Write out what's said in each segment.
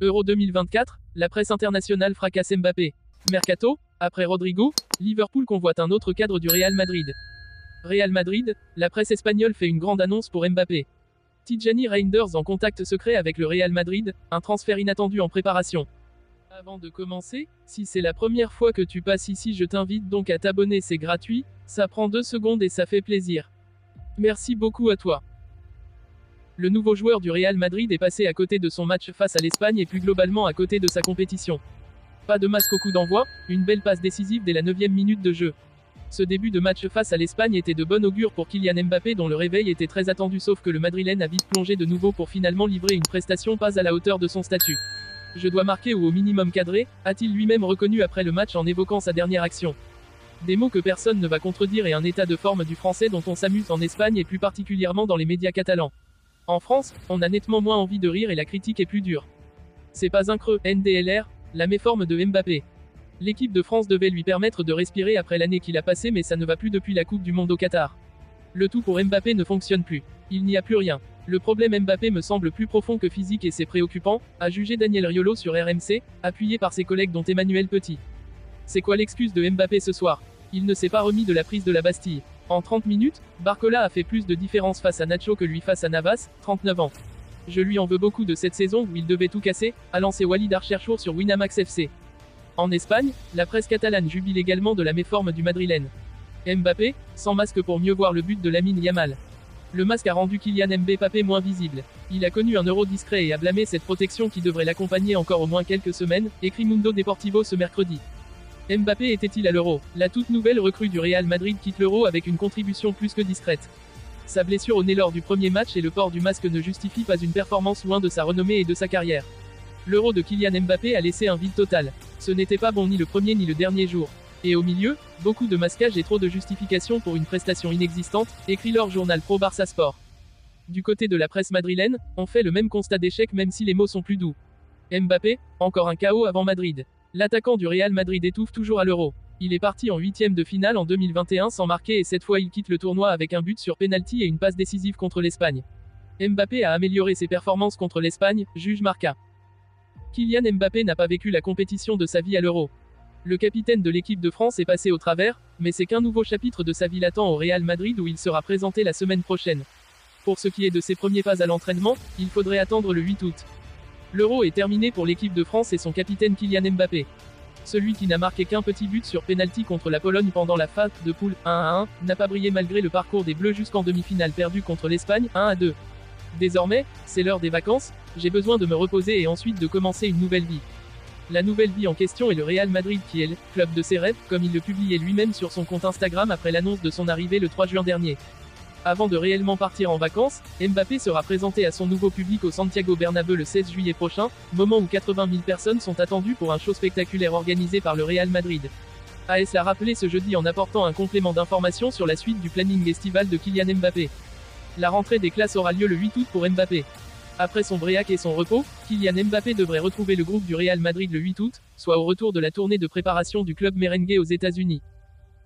Euro 2024, la presse internationale fracasse Mbappé. Mercato, après Rodrigo, Liverpool convoite un autre cadre du Real Madrid. Real Madrid, la presse espagnole fait une grande annonce pour Mbappé. Tijani Reinders en contact secret avec le Real Madrid, un transfert inattendu en préparation. Avant de commencer, si c'est la première fois que tu passes ici, je t'invite donc à t'abonner, c'est gratuit, ça prend 2 secondes et ça fait plaisir. Merci beaucoup à toi. Le nouveau joueur du Real Madrid est passé à côté de son match face à l'Espagne et plus globalement à côté de sa compétition. Pas de masque au coup d'envoi, une belle passe décisive dès la 9e minute de jeu. Ce début de match face à l'Espagne était de bon augure pour Kylian Mbappé dont le réveil était très attendu, sauf que le Madrilène a vite plongé de nouveau pour finalement livrer une prestation pas à la hauteur de son statut. Je dois marquer ou au minimum cadrer, a-t-il lui-même reconnu après le match en évoquant sa dernière action. Des mots que personne ne va contredire et un état de forme du français dont on s'amuse en Espagne et plus particulièrement dans les médias catalans. En France, on a nettement moins envie de rire et la critique est plus dure. C'est pas un creux, NDLR, la méforme de Mbappé. L'équipe de France devait lui permettre de respirer après l'année qu'il a passée, mais ça ne va plus depuis la Coupe du Monde au Qatar. Le tout pour Mbappé ne fonctionne plus. Il n'y a plus rien. Le problème Mbappé me semble plus profond que physique et c'est préoccupant, a jugé Daniel Riolo sur RMC, appuyé par ses collègues dont Emmanuel Petit. C'est quoi l'excuse de Mbappé ce soir? Il ne s'est pas remis de la prise de la Bastille. En 30 minutes, Barcola a fait plus de différence face à Nacho que lui face à Navas, 39 ans. Je lui en veux beaucoup de cette saison où il devait tout casser, a lancé Walid Archerchour sur Winamax FC. En Espagne, la presse catalane jubile également de la méforme du Madrilène. Mbappé, sans masque pour mieux voir le but de Lamine Yamal. Le masque a rendu Kylian Mbappé moins visible. Il a connu un Euro discret et a blâmé cette protection qui devrait l'accompagner encore au moins quelques semaines, écrit Mundo Deportivo ce mercredi. Mbappé était-il à l'Euro? La toute nouvelle recrue du Real Madrid quitte l'Euro avec une contribution plus que discrète. Sa blessure au nez lors du premier match et le port du masque ne justifient pas une performance loin de sa renommée et de sa carrière. L'Euro de Kylian Mbappé a laissé un vide total. Ce n'était pas bon ni le premier ni le dernier jour. Et au milieu, beaucoup de masquage et trop de justification pour une prestation inexistante, écrit leur journal Pro Barça Sport. Du côté de la presse madrilène, on fait le même constat d'échec même si les mots sont plus doux. Mbappé, encore un chaos avant Madrid. L'attaquant du Real Madrid étouffe toujours à l'Euro. Il est parti en 8e de finale en 2021 sans marquer et cette fois il quitte le tournoi avec un but sur penalty et une passe décisive contre l'Espagne. Mbappé a amélioré ses performances contre l'Espagne, juge Marca. Kylian Mbappé n'a pas vécu la compétition de sa vie à l'Euro. Le capitaine de l'équipe de France est passé au travers, mais c'est qu'un nouveau chapitre de sa vie l'attend au Real Madrid où il sera présenté la semaine prochaine. Pour ce qui est de ses premiers pas à l'entraînement, il faudrait attendre le 8 août. L'Euro est terminé pour l'équipe de France et son capitaine Kylian Mbappé. Celui qui n'a marqué qu'un petit but sur penalty contre la Pologne pendant la phase de poule 1-1, n'a pas brillé malgré le parcours des Bleus jusqu'en demi-finale perdue contre l'Espagne 1-2. Désormais, c'est l'heure des vacances, j'ai besoin de me reposer et ensuite de commencer une nouvelle vie. La nouvelle vie en question est le Real Madrid qui est le club de ses rêves, comme il le publiait lui-même sur son compte Instagram après l'annonce de son arrivée le 3 juin dernier. Avant de réellement partir en vacances, Mbappé sera présenté à son nouveau public au Santiago Bernabéu le 16 juillet prochain, moment où 80 000 personnes sont attendues pour un show spectaculaire organisé par le Real Madrid. AS l'a rappelé ce jeudi en apportant un complément d'information sur la suite du planning estival de Kylian Mbappé. La rentrée des classes aura lieu le 8 août pour Mbappé. Après son break et son repos, Kylian Mbappé devrait retrouver le groupe du Real Madrid le 8 août, soit au retour de la tournée de préparation du club merengue aux États-Unis.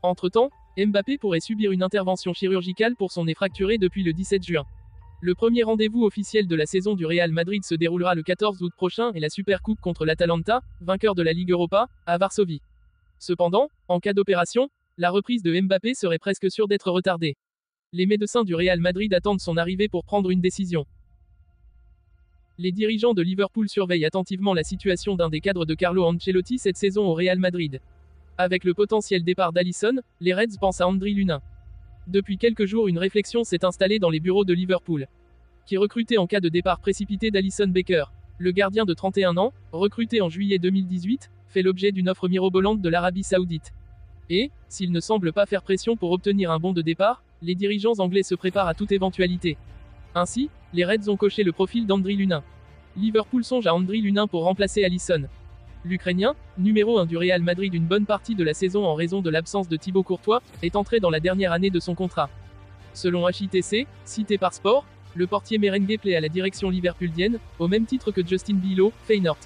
Entre-temps, Mbappé pourrait subir une intervention chirurgicale pour son nez fracturé depuis le 17 juin. Le premier rendez-vous officiel de la saison du Real Madrid se déroulera le 14 août prochain et la Supercoupe contre l'Atalanta, vainqueur de la Ligue Europa, à Varsovie. Cependant, en cas d'opération, la reprise de Mbappé serait presque sûre d'être retardée. Les médecins du Real Madrid attendent son arrivée pour prendre une décision. Les dirigeants de Liverpool surveillent attentivement la situation d'un des cadres de Carlo Ancelotti cette saison au Real Madrid. Avec le potentiel départ d'Alisson, les Reds pensent à Andriy Lunin. Depuis quelques jours, une réflexion s'est installée dans les bureaux de Liverpool. Qui recruter en cas de départ précipité d'Alisson Becker? Le gardien de 31 ans, recruté en juillet 2018, fait l'objet d'une offre mirobolante de l'Arabie Saoudite. Et, s'il ne semble pas faire pression pour obtenir un bon de départ, les dirigeants anglais se préparent à toute éventualité. Ainsi, les Reds ont coché le profil d'Andriy Lunin. Liverpool songe à Andriy Lunin pour remplacer Alisson. L'Ukrainien, numéro 1 du Real Madrid une bonne partie de la saison en raison de l'absence de Thibaut Courtois, est entré dans la dernière année de son contrat. Selon HITC, cité par Sport, le portier merengue plaît à la direction liverpoolienne, au même titre que Justin Bilo, Feyenoord.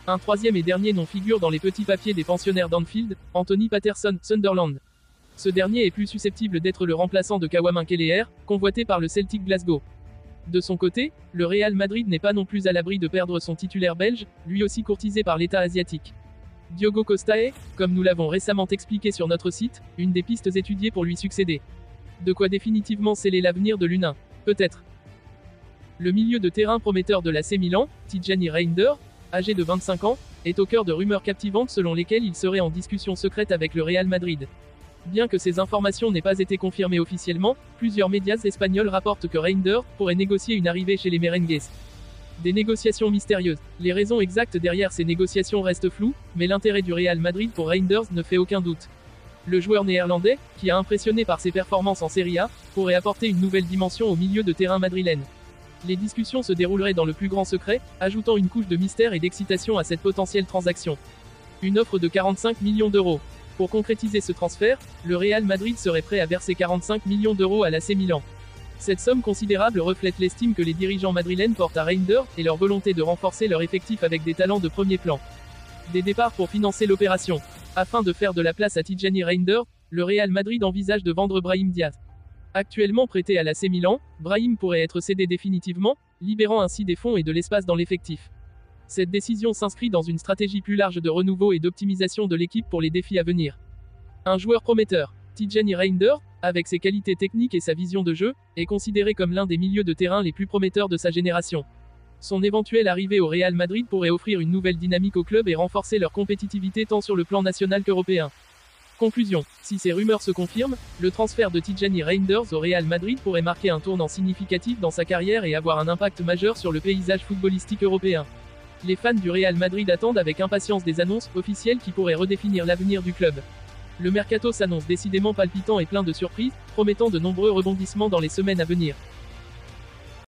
Un troisième et dernier nom figure dans les petits papiers des pensionnaires d'Anfield, Anthony Patterson, Sunderland. Ce dernier est plus susceptible d'être le remplaçant de Kawamin Kelleher, convoité par le Celtic Glasgow. De son côté, le Real Madrid n'est pas non plus à l'abri de perdre son titulaire belge, lui aussi courtisé par l'État asiatique. Diogo Costa est, comme nous l'avons récemment expliqué sur notre site, une des pistes étudiées pour lui succéder. De quoi définitivement sceller l'avenir de l'U1. Peut-être. Le milieu de terrain prometteur de l'AC Milan, Tijjani Reinders, âgé de 25 ans, est au cœur de rumeurs captivantes selon lesquelles il serait en discussion secrète avec le Real Madrid. Bien que ces informations n'aient pas été confirmées officiellement, plusieurs médias espagnols rapportent que Reinders pourrait négocier une arrivée chez les merengues. Des négociations mystérieuses. Les raisons exactes derrière ces négociations restent floues, mais l'intérêt du Real Madrid pour Reinders ne fait aucun doute. Le joueur néerlandais, qui a impressionné par ses performances en Serie A, pourrait apporter une nouvelle dimension au milieu de terrain madrilène. Les discussions se dérouleraient dans le plus grand secret, ajoutant une couche de mystère et d'excitation à cette potentielle transaction. Une offre de 45 millions d'euros. Pour concrétiser ce transfert, le Real Madrid serait prêt à verser 45 millions d'euros à l'AC Milan. Cette somme considérable reflète l'estime que les dirigeants madrilènes portent à Reinders et leur volonté de renforcer leur effectif avec des talents de premier plan. Des départs pour financer l'opération. Afin de faire de la place à Tijjani Reinders, le Real Madrid envisage de vendre Brahim Diaz. Actuellement prêté à l'AC Milan, Brahim pourrait être cédé définitivement, libérant ainsi des fonds et de l'espace dans l'effectif. Cette décision s'inscrit dans une stratégie plus large de renouveau et d'optimisation de l'équipe pour les défis à venir. Un joueur prometteur, Tijjani Reinders, avec ses qualités techniques et sa vision de jeu, est considéré comme l'un des milieux de terrain les plus prometteurs de sa génération. Son éventuelle arrivée au Real Madrid pourrait offrir une nouvelle dynamique au club et renforcer leur compétitivité tant sur le plan national qu'européen. Conclusion. Si ces rumeurs se confirment, le transfert de Tijjani Reinders au Real Madrid pourrait marquer un tournant significatif dans sa carrière et avoir un impact majeur sur le paysage footballistique européen. Les fans du Real Madrid attendent avec impatience des annonces officielles qui pourraient redéfinir l'avenir du club. Le mercato s'annonce décidément palpitant et plein de surprises, promettant de nombreux rebondissements dans les semaines à venir.